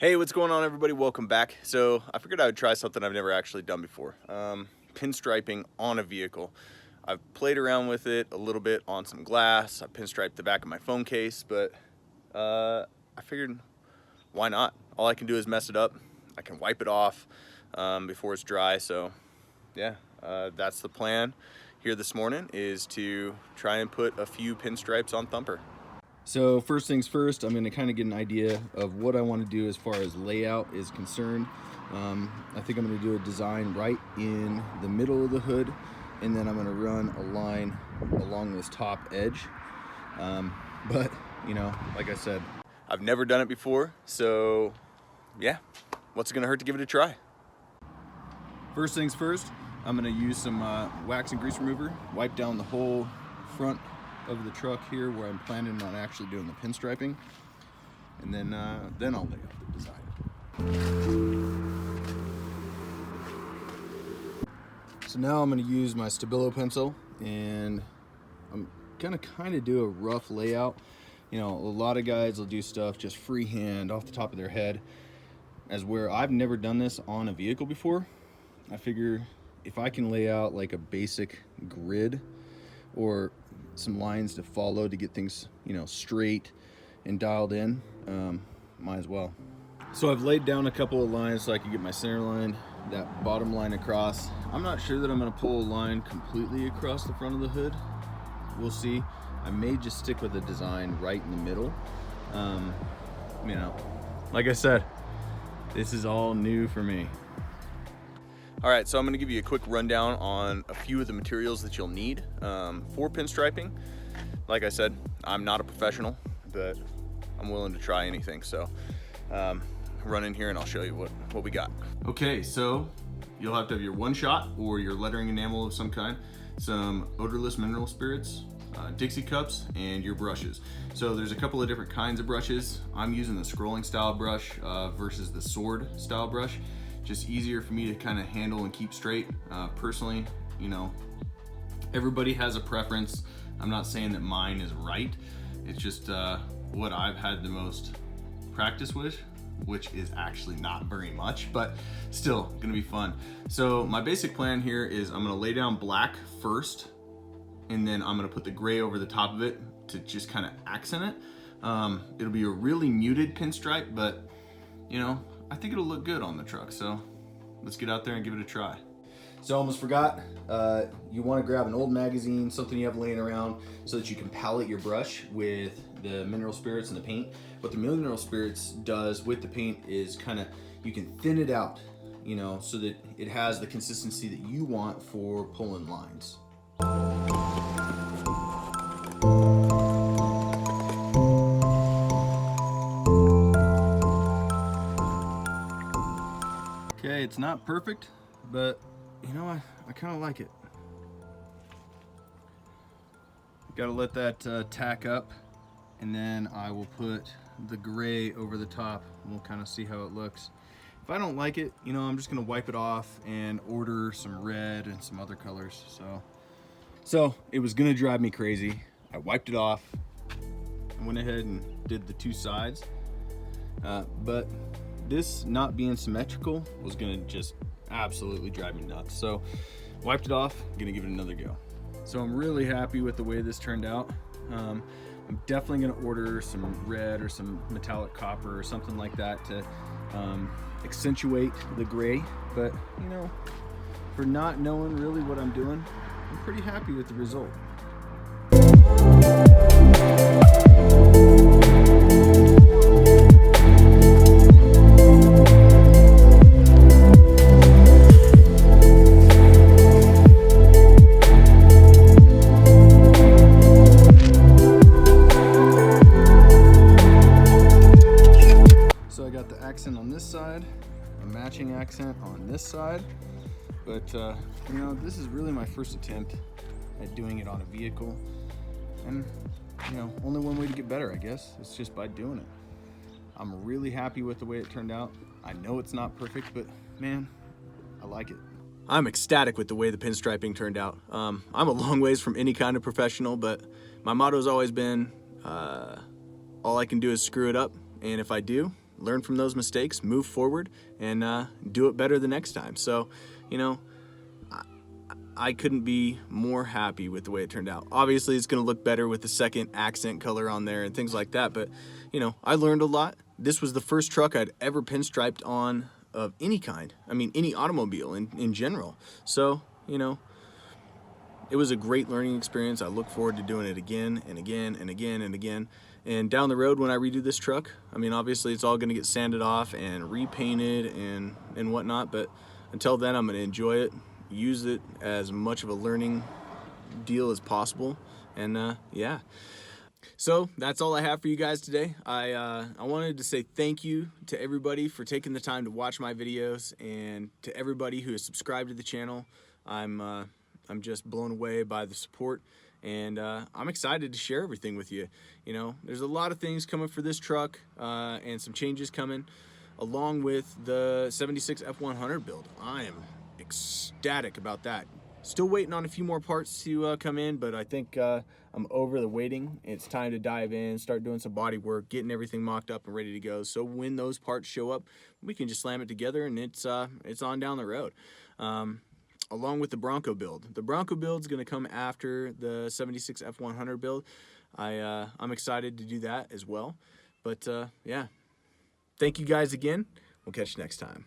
Hey, what's going on, everybody? Welcome back. So I figured I would try something I've never actually done before. Pinstriping on a vehicle. I've played around with it a little bit on some glass. I pinstriped the back of my phone case, but I figured, why not? All I can do is mess it up. I can wipe it off before it's dry. So yeah, that's the plan here this morning, is to try and put a few pinstripes on Thumper. So first things first, I'm going to kind of get an idea of what I want to do as far as layout is concerned. I think I'm going to do a design right in the middle of the hood, and then I'm going to run a line along this top edge. But, you know, like I said, I've never done it before, so yeah, what's it going to hurt to give it a try? First things first, I'm going to use some wax and grease remover, wipe down the whole front of the truck here where I'm planning on actually doing the pinstriping, and then I'll lay out the design. So now I'm going to use my Stabilo pencil, and I'm gonna kind of do a rough layout. You know, a lot of guys will do stuff just freehand off the top of their head, as where I've never done this on a vehicle before. I figure if I can lay out like a basic grid or some lines to follow to get things, you know, straight and dialed in, might as well. So I've laid down a couple of lines so I can get my center line, that bottom line across. I'm not sure that I'm going to pull a line completely across the front of the hood. We'll see. I may just stick with the design right in the middle. You know, like I said, this is all new for me. All right, so I'm gonna give you a quick rundown on a few of the materials that you'll need for pinstriping. Like I said, I'm not a professional, but I'm willing to try anything. So run in here and I'll show you what we got. Okay, so you'll have to have your one shot or your lettering enamel of some kind, some odorless mineral spirits, Dixie cups, and your brushes. So there's a couple of different kinds of brushes. I'm using the scrolling style brush versus the sword style brush. Just easier for me to kind of handle and keep straight. Personally, you know, everybody has a preference. I'm not saying that mine is right. It's just what I've had the most practice with, which is actually not very much, but still gonna be fun. So my basic plan here is I'm gonna lay down black first, and then I'm gonna put the gray over the top of it to just kind of accent it. It'll be a really muted pinstripe, but you know, I think it'll look good on the truck, so let's get out there and give it a try. So I almost forgot, you want to grab an old magazine, something you have laying around, so that you can palette your brush with the mineral spirits and the paint. What the mineral spirits does with the paint is kind of, you can thin it out, you know, so that it has the consistency that you want for pulling lines. Okay, it's not perfect, but you know, I kind of like it. Got to let that tack up, and then I will put the gray over the top, and we'll kind of see how it looks. If I don't like it, you know, I'm just gonna wipe it off and order some red and some other colors. So it was gonna drive me crazy. I wiped it off. I went ahead and did the two sides, but this not being symmetrical was gonna just absolutely drive me nuts. So wiped it off, gonna give it another go. So I'm really happy with the way this turned out. I'm definitely gonna order some red or some metallic copper or something like that to accentuate the gray. But you know, for not knowing really what I'm doing, I'm pretty happy with the result. Accent on this side, a matching accent on this side, but you know, this is really my first attempt at doing it on a vehicle, and you know, only one way to get better, I guess, it's just by doing it. I'm really happy with the way it turned out. I know it's not perfect, but man, I like it. I'm ecstatic with the way the pinstriping turned out. I'm a long ways from any kind of professional, but my motto has always been all I can do is screw it up, and if I do, learn from those mistakes, move forward, and do it better the next time. So, you know, I couldn't be more happy with the way it turned out. Obviously, it's going to look better with the second accent color on there and things like that, but, you know, I learned a lot. This was the first truck I'd ever pinstriped on of any kind. I mean, any automobile in general. So, you know, it was a great learning experience. I look forward to doing it again and again and again and again. And down the road when I redo this truck, I mean, obviously it's all going to get sanded off and repainted and whatnot, but until then I'm going to enjoy it, use it as much of a learning deal as possible, and yeah. So that's all I have for you guys today. I wanted to say thank you to everybody for taking the time to watch my videos, and to everybody who has subscribed to the channel. I'm just blown away by the support, and I'm excited to share everything with you. You know, there's a lot of things coming for this truck, and some changes coming along with the 76 F100 build. I am ecstatic about that. Still waiting on a few more parts to come in, but I think I'm over the waiting. It's time to dive in, start doing some body work, getting everything mocked up and ready to go. So when those parts show up, we can just slam it together and it's on down the road. Along with the Bronco build. The Bronco build is going to come after the 76 F100 build. I'm excited to do that as well. But yeah, thank you guys again. We'll catch you next time.